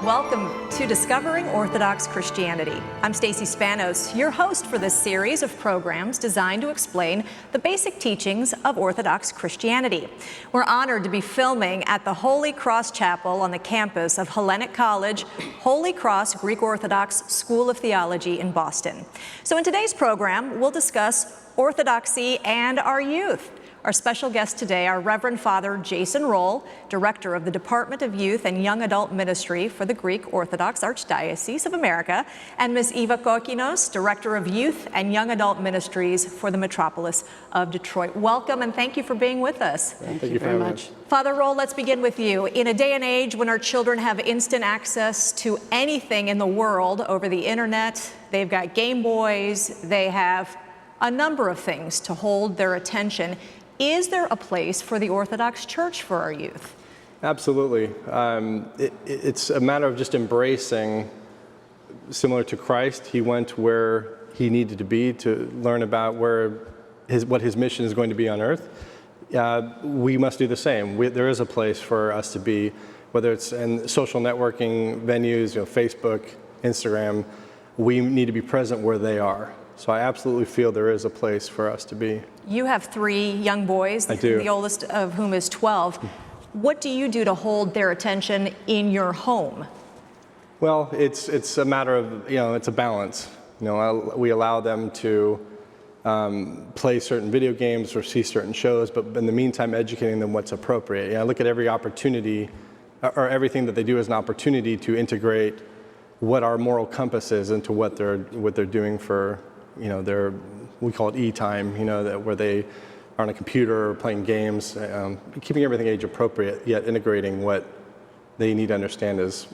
Welcome to Discovering Orthodox Christianity. I'm Stacy Spanos, your host for this series of programs designed to explain the basic teachings of Orthodox Christianity. We're honored to be filming at the Holy Cross Chapel on the campus of Hellenic College, Holy Cross Greek Orthodox School of Theology in Boston. So in today's program, we'll discuss Orthodoxy and our youth. Our special guests today are Reverend Father Jason Roll, Director of the Department of Youth and Young Adult Ministry for the Greek Orthodox Archdiocese of America, and Ms. Eva Kokinos, Director of Youth and Young Adult Ministries for the Metropolis of Detroit. Welcome and thank you for being with us. Thank you very much. Father Roll, let's begin with you. In a day and age when our children have instant access to anything in the world over the internet, they've got Game Boys, they have a number of things to hold their attention. Is there a place for the Orthodox Church for our youth? Absolutely. It's a matter of just embracing, similar to Christ, he went where he needed to be to learn about what his mission is going to be on earth. We must do the same. There is a place for us to be, whether it's in social networking venues, Facebook, Instagram, we need to be present where they are. So I absolutely feel there is a place for us to be. You have 3 young boys, I do. The oldest of whom is 12. What do you do to hold their attention in your home? Well, it's a matter of, it's a balance. We allow them to play certain video games or see certain shows, but in the meantime, educating them what's appropriate. I look at every opportunity, or everything that they do as an opportunity to integrate what our moral compass is into what they're doing for, we call it e-time, where they are on a computer or playing games, keeping everything age appropriate, yet integrating what they need to understand as,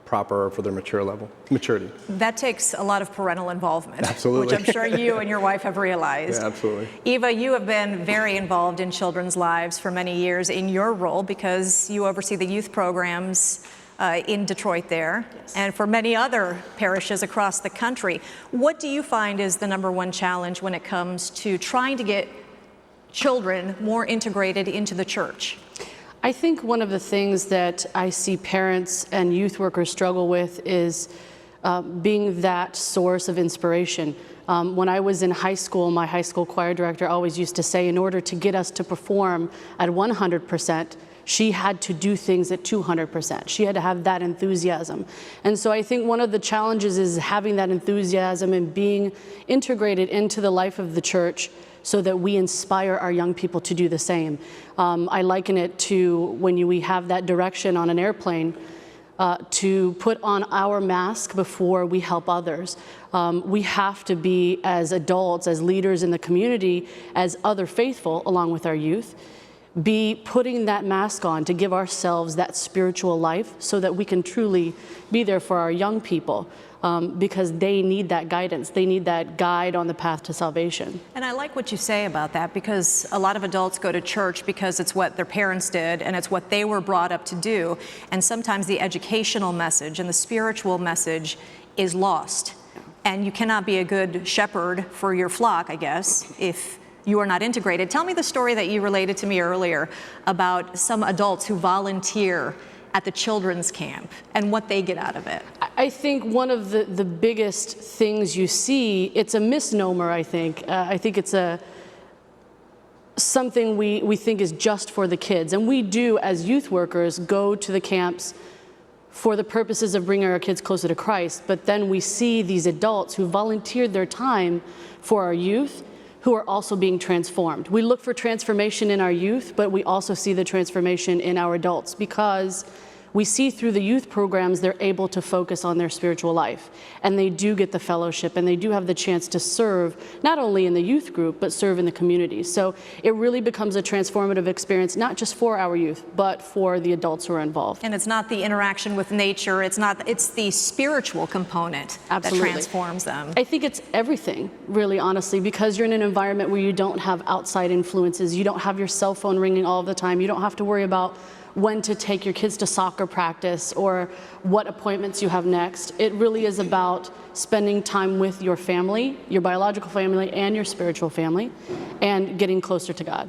proper for their maturity. That takes a lot of parental involvement. Absolutely. Which I'm sure you and your wife have realized. Yeah, absolutely. Eva, you have been very involved in children's lives for many years in your role because you oversee the youth programs in Detroit there, yes, and for many other parishes across the country. What do you find is the #1 challenge when it comes to trying to get children more integrated into the church? I think one of the things that I see parents and youth workers struggle with is being that source of inspiration. When I was in high school, my high school choir director always used to say, in order to get us to perform at 100%, she had to do things at 200%. She had to have that enthusiasm. And so I think one of the challenges is having that enthusiasm and being integrated into the life of the church so that we inspire our young people to do the same. I liken it to when we have that direction on an airplane, to put on our mask before we help others. We have to be, as adults, as leaders in the community, as other faithful, along with our youth, be putting that mask on to give ourselves that spiritual life so that we can truly be there for our young people, because they need that guidance. They need that guide on the path to salvation. And I like what you say about that, because a lot of adults go to church because it's what their parents did and it's what they were brought up to do. And sometimes the educational message and the spiritual message is lost. And you cannot be a good shepherd for your flock, I guess, if you are not integrated. Tell me the story that you related to me earlier about some adults who volunteer at the children's camp and what they get out of it. I think one of the biggest things you see, it's a misnomer, I think. I think it's something we think is just for the kids. And we do, as youth workers, go to the camps for the purposes of bringing our kids closer to Christ. But then we see these adults who volunteered their time for our youth, who are also being transformed. We look for transformation in our youth, but we also see the transformation in our adults, because we see through the youth programs they're able to focus on their spiritual life, and they do get the fellowship, and they do have the chance to serve not only in the youth group but serve in the community. So it really becomes a transformative experience, not just for our youth but for the adults who are involved. And it's not the interaction with nature, it's the spiritual component Absolutely. That transforms them. I think it's everything, really, honestly, because you're in an environment where you don't have outside influences, you don't have your cell phone ringing all the time, you don't have to worry about when to take your kids to soccer practice or what appointments you have next. It really is about spending time with your family, your biological family and your spiritual family, and getting closer to God.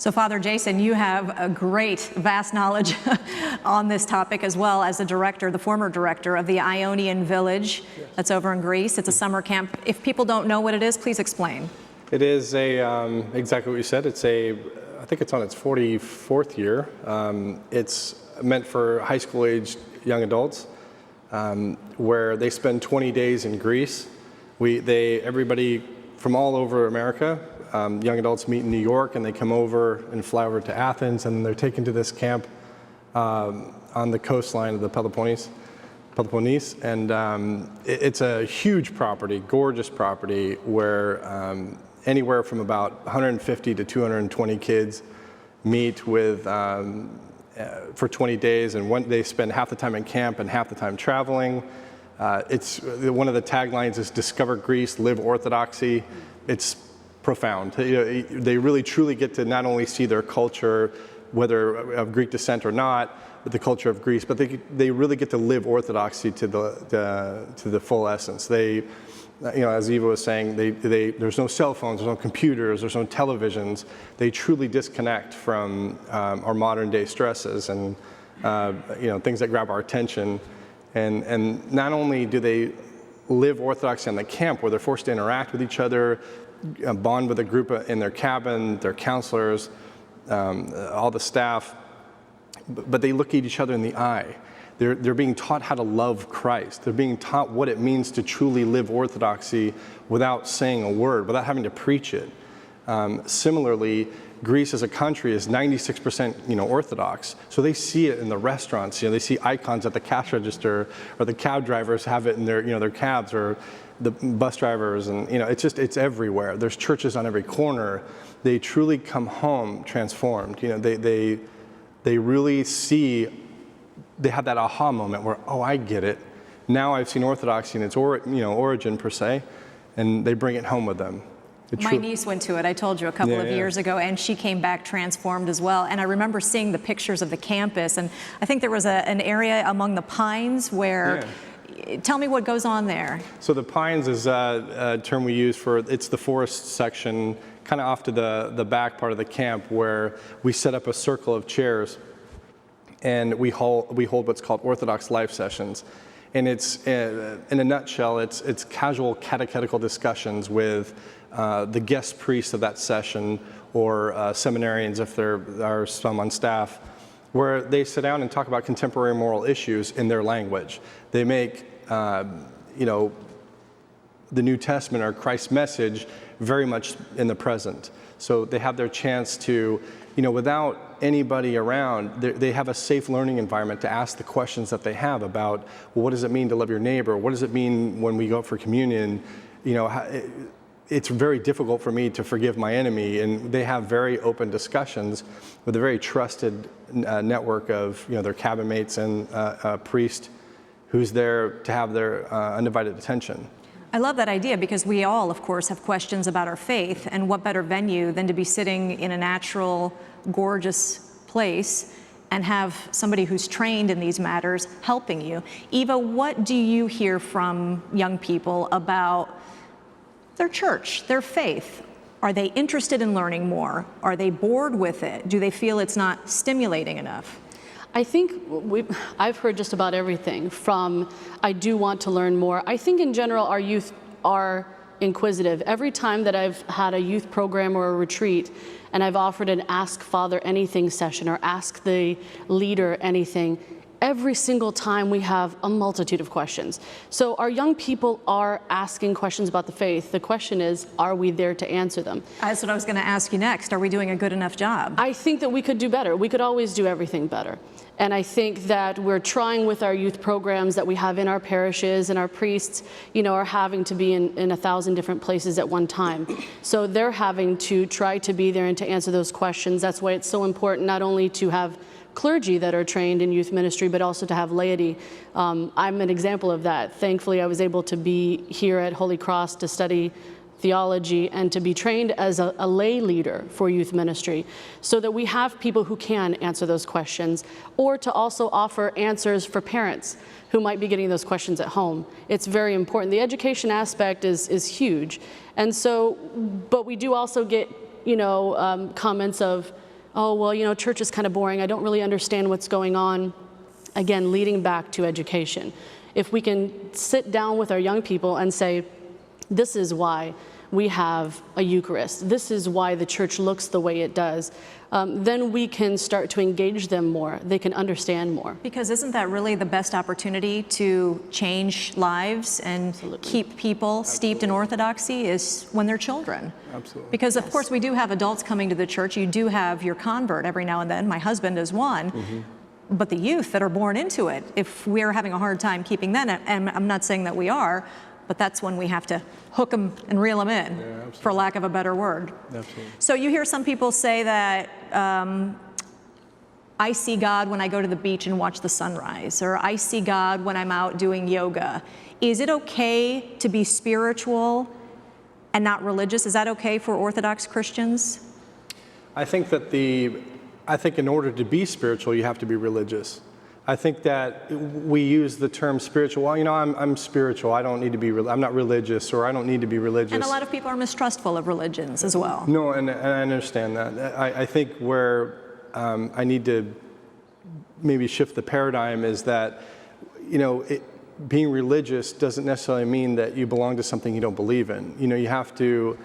So Father Jason, you have a great, vast knowledge on this topic as well as the director, the former director of the Ionian Village. Yes. That's over in Greece. It's a summer camp. If people don't know what it is, please explain. It is exactly what you said. I think it's on its 44th year. It's meant for high school aged young adults, where they spend 20 days in Greece. Everybody from all over America, young adults meet in New York, and they come over and fly over to Athens, and they're taken to this camp on the coastline of the Peloponnese. And it's a huge property, gorgeous property, where anywhere from about 150 to 220 kids meet with for 20 days, and they spend half the time in camp and half the time traveling. It's one of the taglines is "Discover Greece, Live Orthodoxy." It's profound. They really truly get to not only see their culture, whether of Greek descent or not, but the culture of Greece, but they really get to live Orthodoxy to the full essence. They, as Eva was saying, there's no cell phones, there's no computers, there's no televisions. They truly disconnect from our modern day stresses and things that grab our attention. And not only do they live Orthodoxy on the camp, where they're forced to interact with each other, bond with a group in their cabin, their counselors, all the staff, but they look at each other in the eye. They're being taught how to love Christ. They're being taught what it means to truly live Orthodoxy without saying a word, without having to preach it. Similarly, Greece as a country is 96% Orthodox, so they see it in the restaurants. They see icons at the cash register, or the cab drivers have it in their cabs, or the bus drivers, and it's everywhere. There's churches on every corner. They truly come home transformed. They really see. They have that aha moment where, oh, I get it. Now I've seen Orthodoxy in its origin per se, and they bring it home with them. My niece went to it, I told you, a couple of years ago, and she came back transformed as well. And I remember seeing the pictures of the campus, and I think there was an area among the pines where, tell me what goes on there. So the pines is a term we use it's the forest section, kind of off to the back part of the camp, where we set up a circle of chairs, and we hold what's called Orthodox life sessions. And it's, in a nutshell, it's casual catechetical discussions with the guest priests of that session, or seminarians if there are some on staff, where they sit down and talk about contemporary moral issues in their language. They make, the New Testament or Christ's message very much in the present. So they have their chance to, without anybody around, they have a safe learning environment to ask the questions that they have about, well, what does it mean to love your neighbor? What does it mean when we go for communion? It's very difficult for me to forgive my enemy, and they have very open discussions with a very trusted network of their cabin mates and a priest who's there to have their undivided attention. I love that idea, because we all, of course, have questions about our faith, and what better venue than to be sitting in a natural, gorgeous place and have somebody who's trained in these matters helping you. Eva, what do you hear from young people about their church, their faith? Are they interested in learning more? Are they bored with it? Do they feel it's not stimulating enough? I think I've heard just about everything from, I do want to learn more. I think in general our youth are inquisitive. Every time that I've had a youth program or a retreat and I've offered an Ask Father Anything session or Ask the Leader Anything, every single time we have a multitude of questions. So our young people are asking questions about the faith. The question is, are we there to answer them? That's what I was going to ask you next. Are we doing a good enough job? I think that we could do better. We could always do everything better. And I think that we're trying with our youth programs that we have in our parishes, and our priests, are having to be in 1,000 different places at one time. So they're having to try to be there and to answer those questions. That's why it's so important not only to have clergy that are trained in youth ministry, but also to have laity. I'm an example of that. Thankfully, I was able to be here at Holy Cross to study theology and to be trained as a lay leader for youth ministry, so that we have people who can answer those questions, or to also offer answers for parents who might be getting those questions at home. It's very important. The education aspect is huge. And so, but we do also get, comments of, oh, well, you know, church is kind of boring. I don't really understand what's going on. Again, leading back to education. If we can sit down with our young people and say, this is why we have a Eucharist, this is why the church looks the way it does, then we can start to engage them more. They can understand more. Because isn't that really the best opportunity to change lives and keep people steeped in orthodoxy is when they're children? Absolutely. Because of course we do have adults coming to the church. You do have your convert every now and then. My husband is one. But the youth that are born into it, if we're having a hard time keeping them, and I'm not saying that we are, but that's when we have to hook them and reel them in, for lack of a better word. Absolutely. So you hear some people say that I see God when I go to the beach and watch the sunrise, or I see God when I'm out doing yoga. Is it okay to be spiritual and not religious? Is that okay for Orthodox Christians? I think in order to be spiritual, you have to be religious. I think that we use the term spiritual, well, you know, I'm spiritual, I don't need to be, I'm not religious, or I don't need to be religious. And a lot of people are mistrustful of religions as well. No, and I understand that. I think where I need to maybe shift the paradigm is that, you know, being religious doesn't necessarily mean that you belong to something you don't believe in. You know, you have to,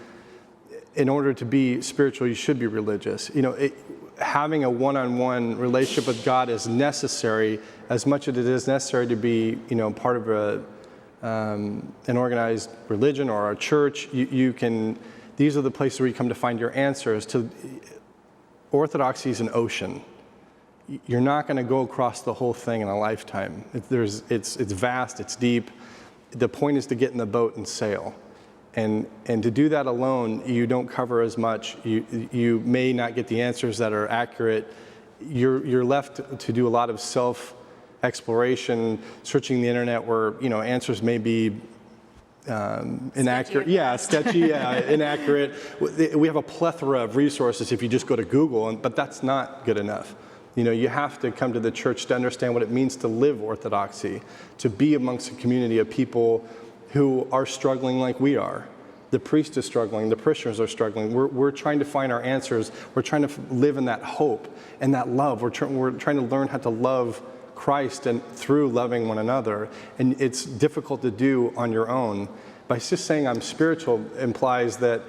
in order to be spiritual, you should be religious. You know, having a one-on-one relationship with God is necessary as much as it is necessary to be, you know, part of an organized religion or a church. These are the places where you come to find your answers. Orthodoxy is an ocean. You're not going to go across the whole thing in a lifetime. It's vast, it's deep. The point is to get in the boat and sail. And to do that alone, you don't cover as much. You may not get the answers that are accurate. You're left to do a lot of self-exploration, searching the internet where, you know, answers may be inaccurate. Sketchy, inaccurate. We have a plethora of resources if you just go to Google, but that's not good enough. You know, you have to come to the church to understand what it means to live orthodoxy, to be amongst a community of people who are struggling like we are. The priest is struggling, the parishioners are struggling. We're trying to find our answers. We're trying to live in that hope and that love. We're trying to learn how to love Christ and through loving one another. And it's difficult to do on your own. By just saying I'm spiritual implies that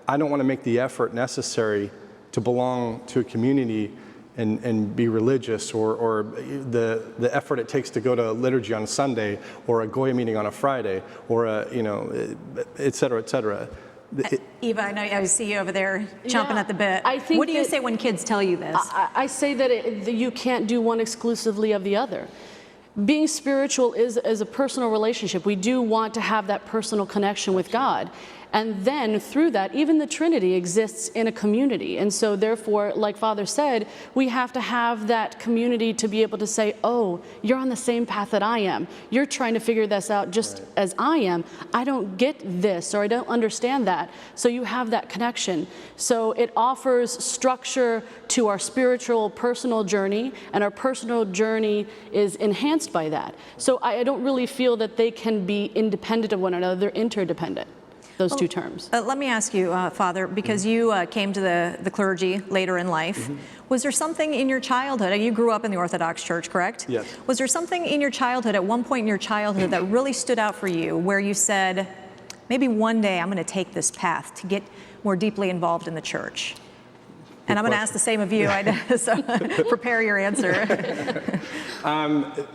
I don't want to make the effort necessary to belong to a community and be religious, or the effort it takes to go to liturgy on Sunday, or a Goya meeting on a Friday, or et cetera, et cetera. Eva, I see you over there chomping at the bit. I think what do you say when kids tell you this? I say that you can't do one exclusively of the other. Being spiritual is a personal relationship. We do want to have that personal connection with God. And then through that, even the Trinity exists in a community. And so therefore, like Father said, we have to have that community to be able to say, oh, you're on the same path that I am. You're trying to figure this out just as I am. I don't get this, or I don't understand that. So you have that connection. So it offers structure to our spiritual personal journey, and our personal journey is enhanced by that. So I don't really feel that they can be independent of one another. They're interdependent. Those two terms. Let me ask you, Father, because you came to the clergy later in life, was there something in your childhood, you grew up in the Orthodox Church, correct? Yes. Was there something in your childhood, at one point in your childhood, that really stood out for you, where you said, maybe one day I'm going to take this path to get more deeply involved in the church? And I'm going to ask the same of you, so prepare your answer.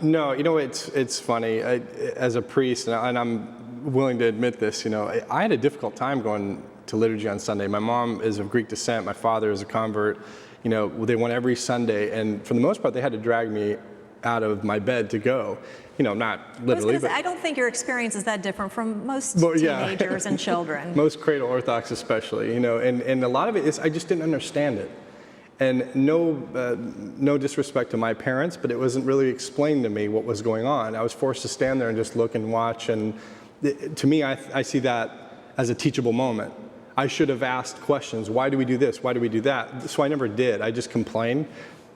No, you know, it's funny. As a priest, and I'm willing to admit this, you know, I had a difficult time going to liturgy on Sunday. My mom is of Greek descent. My father is a convert. You know, they went every Sunday, and for the most part, they had to drag me out of my bed to go. You know, not literally, but I don't think your experience is that different from most teenagers and children. Most cradle Orthodox especially, you know, and a lot of it is I just didn't understand it. And no disrespect to my parents, but it wasn't really explained to me what was going on. I was forced to stand there and just look and watch, and to me, I see that as a teachable moment. I should have asked questions. Why do we do this? Why do we do that? So I never did. I just complained,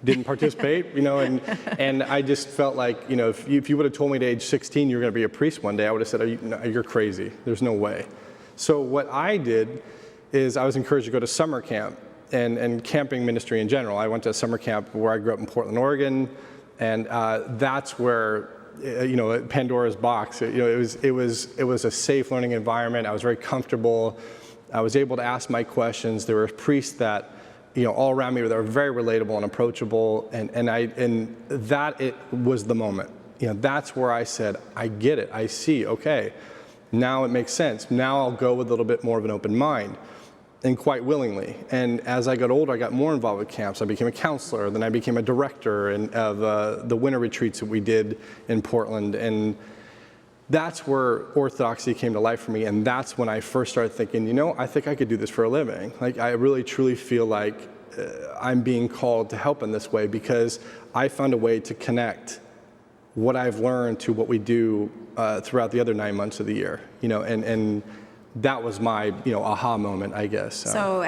didn't participate, you know, and I just felt like, you know, if you would have told me at age 16 you were going to be a priest one day, I would have said, no, you're crazy. There's no way. So what I did is I was encouraged to go to summer camp. and camping ministry in general. I went to a summer camp where I grew up in Portland, Oregon, and that's where, Pandora's box. It was a safe learning environment. I was very comfortable. I was able to ask my questions. There were priests that, all around me that were very relatable and approachable, and that it was the moment. That's where I said, I get it. I see. Okay, now it makes sense. Now I'll go with a little bit more of an open mind, and quite willingly. And as I got older, I got more involved with camps. I became a counselor, then I became a director of the winter retreats that we did in Portland. And that's where Orthodoxy came to life for me. And that's when I first started thinking, I think I could do this for a living. Like, I really, truly feel like I'm being called to help in this way, because I found a way to connect what I've learned to what we do throughout the other 9 months of the year, and that was my, aha moment, I guess. So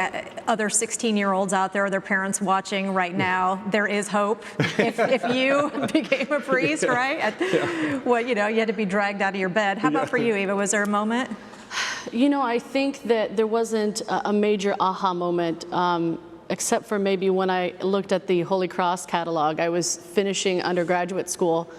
other 16-year-olds out there, their parents watching right now, there is hope. If you became a priest, right? Well, you had to be dragged out of your bed. How about for you, Eva? Was there a moment? I think that there wasn't a major aha moment, except for maybe when I looked at the Holy Cross catalog. I was finishing undergraduate school,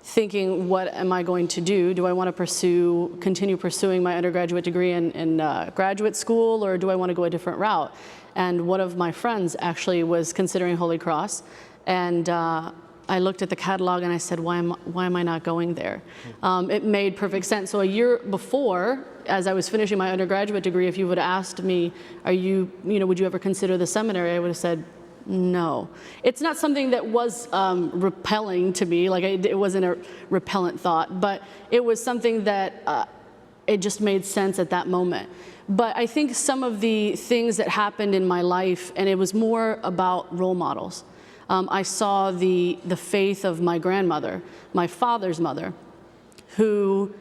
thinking, what am I going to do? Do I want to continue pursuing my undergraduate degree in graduate school, or do I want to go a different route? And one of my friends actually was considering Holy Cross, and I looked at the catalog and I said, why am I not going there? It made perfect sense. So a year before, as I was finishing my undergraduate degree, if you would have asked me, would you ever consider the seminary? I would have said, no. It's not something that was repelling to me, like it wasn't a repellent thought, but it was something that it just made sense at that moment. But I think some of the things that happened in my life, and it was more about role models. I saw the faith of my grandmother, my father's mother, who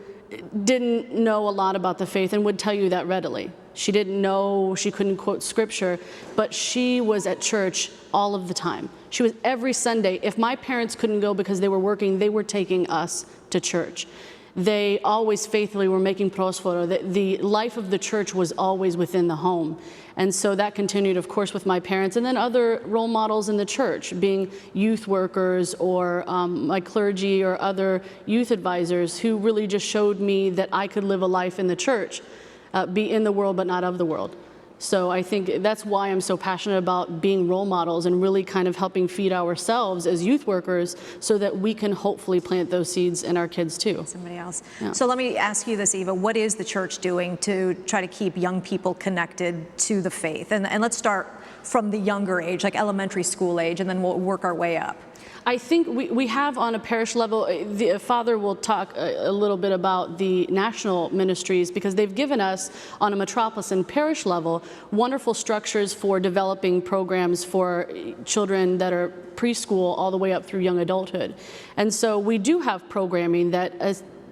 didn't know a lot about the faith and would tell you that readily. She didn't know, she couldn't quote scripture, but she was at church all of the time. She was every Sunday. If my parents couldn't go because they were working, they were taking us to church. They always faithfully were making prosforo. The life of the church was always within the home. And so that continued, of course, with my parents, and then other role models in the church, being youth workers or my clergy or other youth advisors who really just showed me that I could live a life in the church, be in the world but not of the world. So I think that's why I'm so passionate about being role models and really kind of helping feed ourselves as youth workers so that we can hopefully plant those seeds in our kids too. Somebody else. Yeah. So let me ask you this, Eva. What is the church doing to try to keep young people connected to the faith? And let's start from the younger age, like elementary school age, and then we'll work our way up. I think we have on a parish level, the Father will talk a little bit about the national ministries, because they've given us on a metropolis and parish level wonderful structures for developing programs for children that are preschool all the way up through young adulthood. And so we do have programming that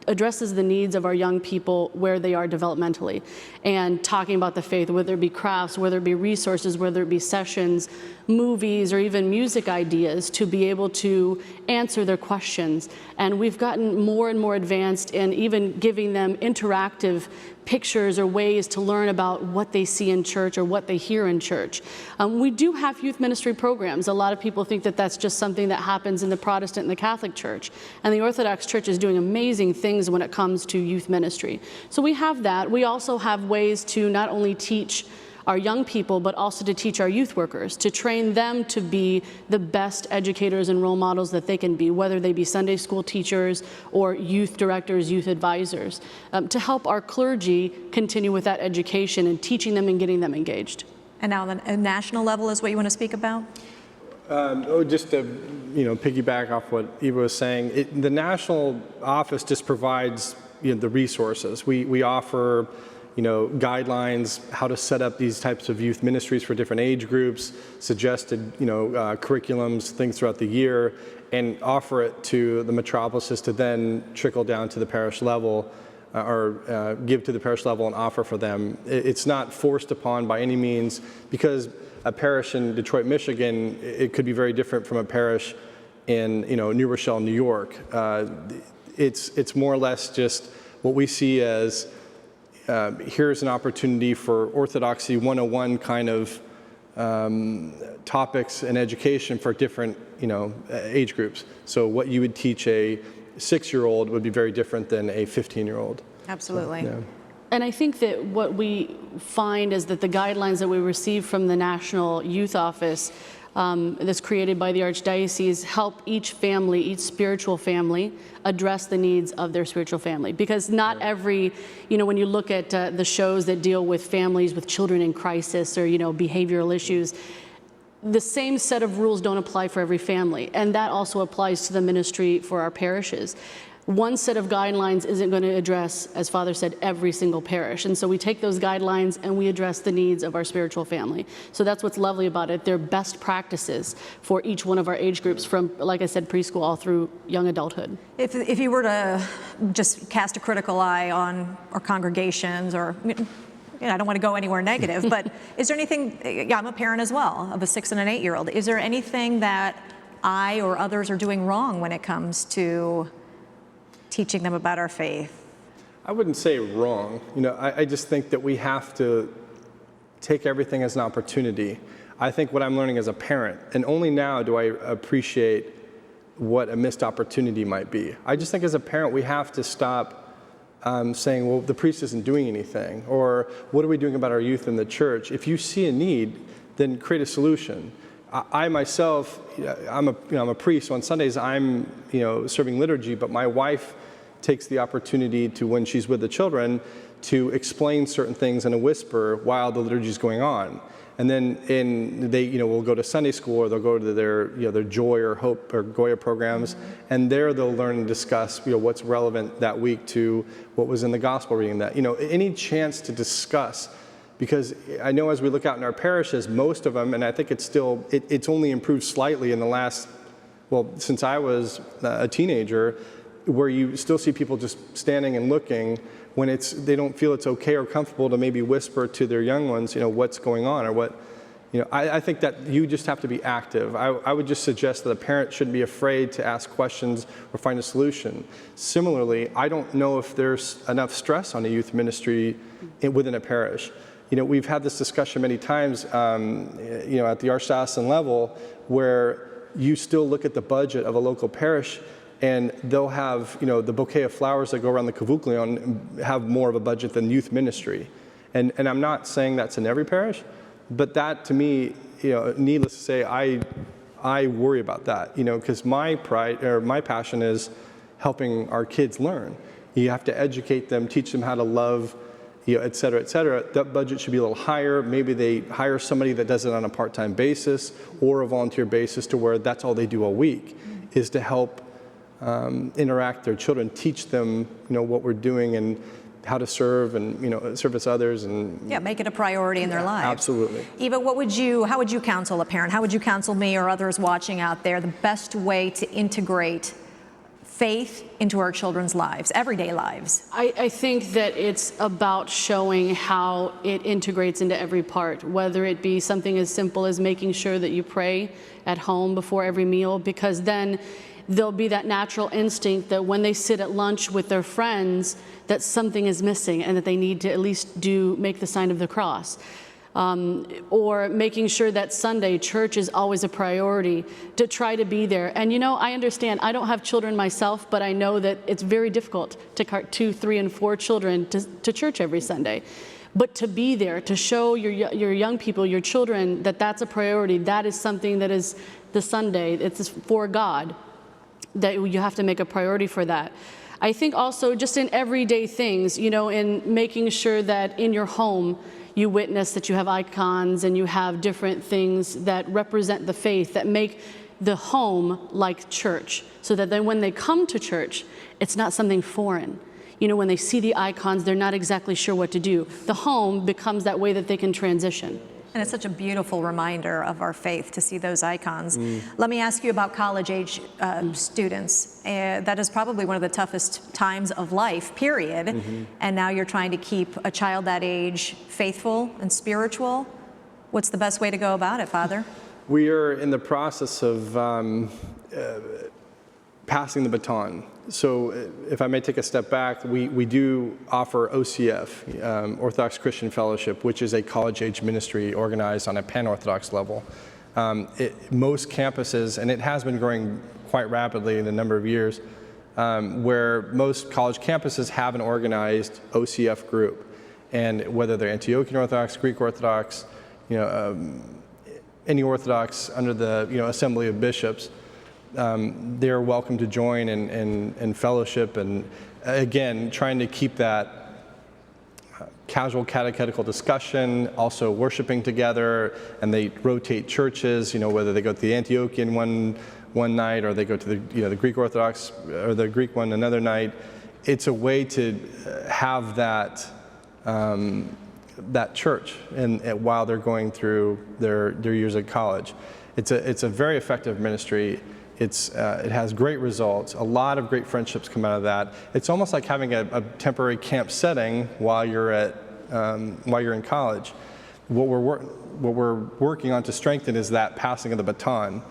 addresses the needs of our young people where they are developmentally, and talking about the faith, whether it be crafts, whether it be resources, whether it be sessions, movies, or even music ideas, to be able to answer their questions. And we've gotten more and more advanced in even giving them interactive pictures or ways to learn about what they see in church or what they hear in church. We do have youth ministry programs. A lot of people think that that's just something that happens in the Protestant and the Catholic Church. And the Orthodox Church is doing amazing things when it comes to youth ministry. So we have that. We also have ways to not only teach our young people, but also to teach our youth workers, to train them to be the best educators and role models that they can be, whether they be Sunday school teachers or youth directors, youth advisors, to help our clergy continue with that education and teaching them and getting them engaged. And now the national level is what you want to speak about? Just to piggyback off what Eva was saying, the national office just provides the resources. We offer guidelines, how to set up these types of youth ministries for different age groups, suggested, curriculums, things throughout the year, and offer it to the metropolises to then trickle down to the parish level, or give to the parish level and offer for them. It's not forced upon by any means, because a parish in Detroit, Michigan, it could be very different from a parish in, New Rochelle, New York. It's more or less just what we see as here's an opportunity for Orthodoxy 101 kind of topics in education for different, age groups. So what you would teach a 6-year-old would be very different than a 15-year-old. Absolutely. So, yeah. And I think that what we find is that the guidelines that we receive from the National Youth Office that's created by the Archdiocese help each family, each spiritual family, address the needs of their spiritual family. Because not every, when you look at the shows that deal with families with children in crisis or, behavioral issues, the same set of rules don't apply for every family. And that also applies to the ministry for our parishes. One set of guidelines isn't going to address, as Father said, every single parish. And so we take those guidelines and we address the needs of our spiritual family. So that's what's lovely about it. They're best practices for each one of our age groups from, like I said, preschool all through young adulthood. If you were to just cast a critical eye on our congregations or, I don't want to go anywhere negative, but is there anything, I'm a parent as well of a 6 and an 8-year-old. Is there anything that I or others are doing wrong when it comes to teaching them about our faith? I wouldn't say wrong. I just think that we have to take everything as an opportunity. I think what I'm learning as a parent, and only now do I appreciate what a missed opportunity might be. I just think as a parent, we have to stop saying, well, the priest isn't doing anything, or what are we doing about our youth in the church? If you see a need, then create a solution. I myself, I'm a priest, so on Sundays I'm, serving liturgy, but my wife takes the opportunity to, when she's with the children, to explain certain things in a whisper while the liturgy is going on. And then they will go to Sunday school, or they'll go to their Joy or Hope or Goya programs, and there they'll learn and discuss, what's relevant that week to what was in the gospel reading. That, any chance to discuss. Because I know as we look out in our parishes, most of them, and I think it's only improved slightly in the last, since I was a teenager, where you still see people just standing and looking when they don't feel it's okay or comfortable to maybe whisper to their young ones, what's going on or what, I think that you just have to be active. I would just suggest that a parent shouldn't be afraid to ask questions or find a solution. Similarly, I don't know if there's enough stress on a youth ministry within a parish. We've had this discussion many times, at the archdiocesan level, where you still look at the budget of a local parish, and they'll have, the bouquet of flowers that go around the Kavuklion have more of a budget than youth ministry. And I'm not saying that's in every parish, but that to me, needless to say, I worry about that, because my pride or my passion is helping our kids learn. You have to educate them, teach them how to love, et cetera, et cetera. That budget should be a little higher. Maybe they hire somebody that does it on a part-time basis or a volunteer basis, to where that's all they do all week, is to help interact their children, teach them, what we're doing and how to serve and, service others, and make it a priority in their lives. Absolutely. Eva, how would you counsel a parent? How would you counsel me or others watching out there the best way to integrate faith into our children's lives, everyday lives? I think that it's about showing how it integrates into every part, whether it be something as simple as making sure that you pray at home before every meal, because then there'll be that natural instinct that when they sit at lunch with their friends, that something is missing and that they need to at least make the sign of the cross. Or making sure that Sunday church is always a priority, to try to be there. And I understand, I don't have children myself, but I know that it's very difficult to cart 2, 3, and 4 children to church every Sunday. But to be there, to show your young people, your children, that that's a priority, that is something that is the Sunday, it's for God, that you have to make a priority for that. I think also just in everyday things, in making sure that in your home, you witness that you have icons and you have different things that represent the faith, that make the home like church, so that then when they come to church, it's not something foreign. When they see the icons, they're not exactly sure what to do. The home becomes that way that they can transition. And it's such a beautiful reminder of our faith to see those icons. Let me ask you about college-age students. That is probably one of the toughest times of life, period. And now you're trying to keep a child that age faithful and spiritual. What's the best way to go about it, Father? We are in the process of passing the baton. So if I may take a step back, we do offer OCF, Orthodox Christian Fellowship, which is a college-age ministry organized on a pan-Orthodox level. Most campuses, and it has been growing quite rapidly in a number of years, where most college campuses have an organized OCF group. And whether they're Antiochian Orthodox, Greek Orthodox, any Orthodox under the Assembly of Bishops, they're welcome to join and fellowship, and again, trying to keep that casual catechetical discussion, also worshiping together, and they rotate churches, whether they go to the Antiochian one night or they go to the Greek Orthodox or the Greek one another night. It's a way to have that church and while they're going through their years at college. It's a very effective ministry. It has great results. A lot of great friendships come out of that. It's almost like having a temporary camp setting while you're in college. What we're working on to strengthen is that passing of the baton.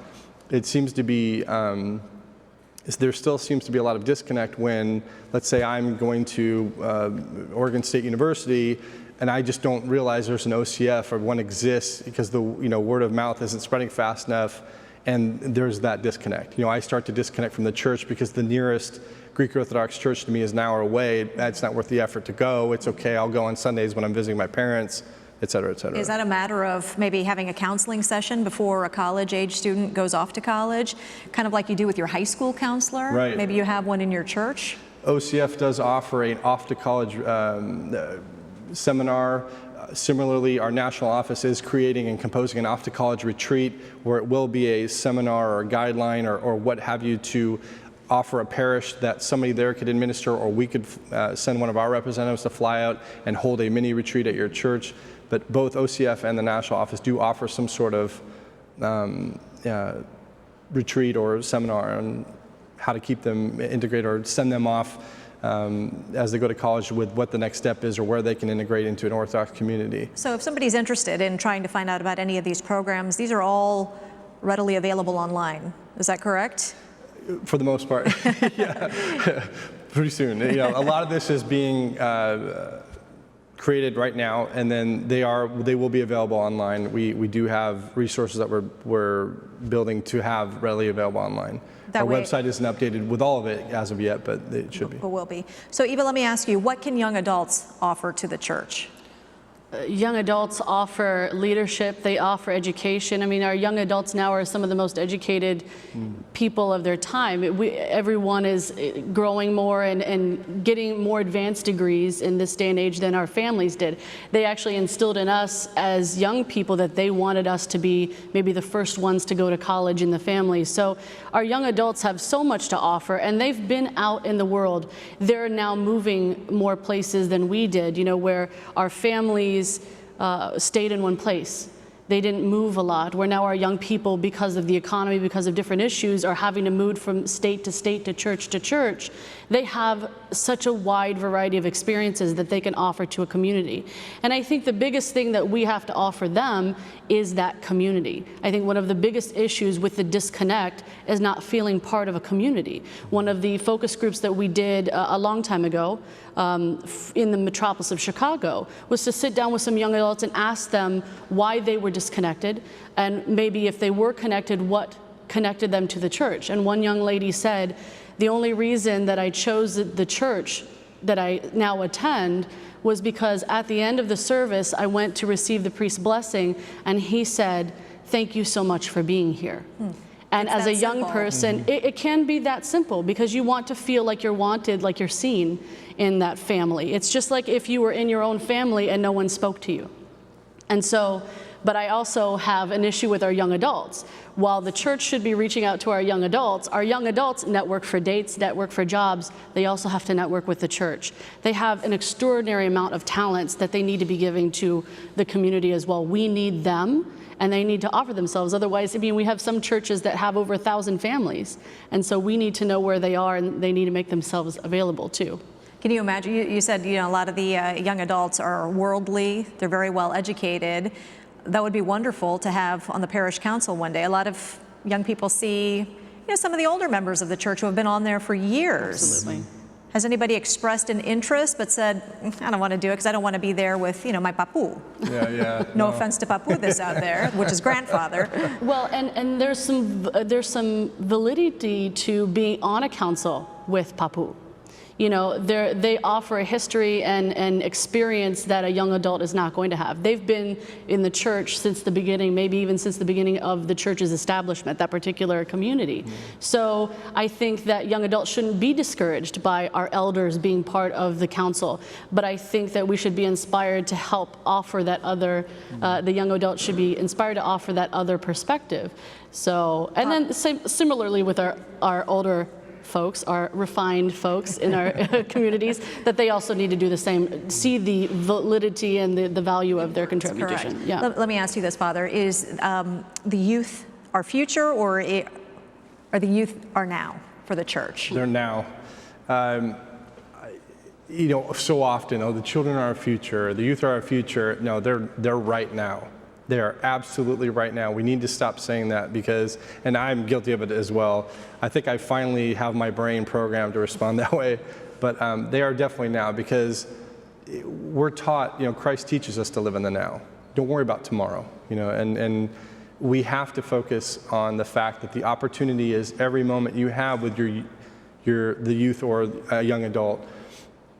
It seems to be there still seems to be a lot of disconnect when, let's say, I'm going to Oregon State University, and I just don't realize there's an OCF or one exists because the word of mouth isn't spreading fast enough. And there's that disconnect. I start to disconnect from the church because the nearest Greek Orthodox church to me is an hour away. That's not worth the effort to go. It's okay, I'll go on Sundays when I'm visiting my parents, et cetera, et cetera. Is that a matter of maybe having a counseling session before a college-age student goes off to college, kind of like you do with your high school counselor? Right. Maybe you have one in your church? OCF does offer an off-to-college seminar. Similarly, our national office is creating and composing an off-to-college retreat where it will be a seminar or a guideline or what have you to offer a parish that somebody there could administer, or we could send one of our representatives to fly out and hold a mini retreat at your church. But both OCF and the national office do offer some sort of retreat or seminar on how to keep them integrated or send them off as they go to college with what the next step is or where they can integrate into an Orthodox community. So if somebody's interested in trying to find out about any of these programs, these are all readily available online. Is that correct? For the most part, yeah. Pretty soon. A lot of this is being created right now, and then they will be available online. We do have resources that we're building to have readily available online. Our website isn't updated with all of it as of yet, but it should be. But will be. So Eva, let me ask you, what can young adults offer to the church? Young adults offer leadership, they offer education. I mean, our young adults now are some of the most educated people of their time. Everyone is growing more and getting more advanced degrees in this day and age than our families did. They actually instilled in us as young people that they wanted us to be maybe the first ones to go to college in the family. So our young adults have so much to offer, and they've been out in the world. They're now moving more places than we did, where our families stayed in one place. They didn't move a lot, where now our young people, because of the economy, because of different issues, are having to move from state to state, to church. They have such a wide variety of experiences that they can offer to a community. And I think the biggest thing that we have to offer them is that community. I think one of the biggest issues with the disconnect is not feeling part of a community. One of the focus groups that we did a long time ago in the metropolis of Chicago was to sit down with some young adults and ask them why they were disconnected, and maybe if they were connected, what connected them to the church. And one young lady said, the only reason that I chose the church that I now attend was because at the end of the service, I went to receive the priest's blessing, and he said, "Thank you so much for being here." And as a young person, it can be that simple, because you want to feel like you're wanted, like you're seen in that family. It's just like if you were in your own family and no one spoke to you. And so, but I also have an issue with our young adults. While the church should be reaching out to our young adults network for dates, network for jobs. They also have to network with the church. They have an extraordinary amount of talents that they need to be giving to the community as well. We need them, and they need to offer themselves. Otherwise, we have some churches that have over 1,000 families, and so we need to know where they are, and they need to make themselves available too. Can you imagine, you said a lot of the young adults are worldly, they're very well educated. That would be wonderful to have on the parish council one day. A lot of young people see some of the older members of the church who have been on there for years. Absolutely. Has anybody expressed an interest but said, I don't want to do it because I don't want to be there with, my papu? Yeah. No offense to papu this out there, which is grandfather. Well, and there's some validity to being on a council with papu. They offer a history and experience that a young adult is not going to have. They've been in the church since the beginning, maybe even since the beginning of the church's establishment, that particular community. So I think that young adults shouldn't be discouraged by our elders being part of the council, but I think that we should be inspired to help offer that other, the young adults should be inspired to offer that other perspective. So, and then similarly with our older folks, our refined folks in our communities, that they also need to do the same, see the validity and the value of their contribution. Correct. Yeah. Let me ask you this, Father. Is the youth our future, or are the youth are now for the church? They're now. So often, the children are our future, the youth are our future. No, they're right now. They are absolutely right now. We need to stop saying that because, and I'm guilty of it as well, I think I finally have my brain programmed to respond that way, but they are definitely now because we're taught, Christ teaches us to live in the now. Don't worry about tomorrow, and we have to focus on the fact that the opportunity is every moment you have with the youth or a young adult.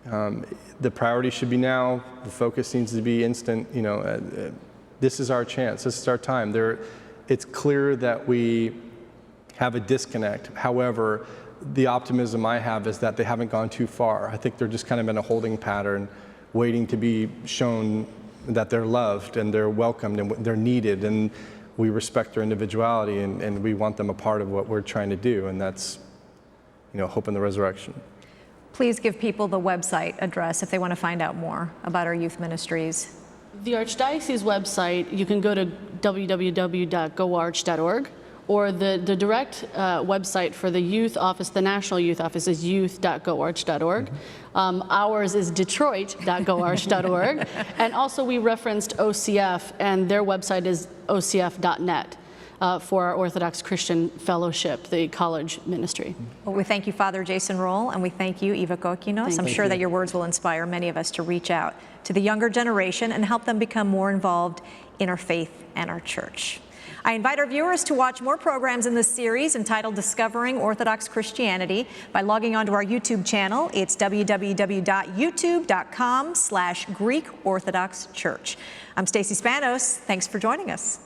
The priority should be now. The focus needs to be instant, this is our chance. This is our time. It's clear that we have a disconnect. However, the optimism I have is that they haven't gone too far. I think they're just kind of in a holding pattern, waiting to be shown that they're loved and they're welcomed and they're needed, and we respect their individuality and we want them a part of what we're trying to do, and that's, hope in the resurrection. Please give people the website address if they want to find out more about our youth ministries. The Archdiocese website, you can go to www.goarch.org, or the direct website for the youth office, the National Youth Office, is youth.goarch.org. Ours is detroit.goarch.org. And also we referenced OCF, and their website is ocf.net. For our Orthodox Christian Fellowship, the college ministry. Well, we thank you, Father Jason Roll, and we thank you, Eva Kokinos. I'm sure that your words will inspire many of us to reach out to the younger generation and help them become more involved in our faith and our church. I invite our viewers to watch more programs in this series entitled Discovering Orthodox Christianity by logging onto our YouTube channel. It's www.youtube.com/Greek Orthodox Church. I'm Stacey Spanos. Thanks for joining us.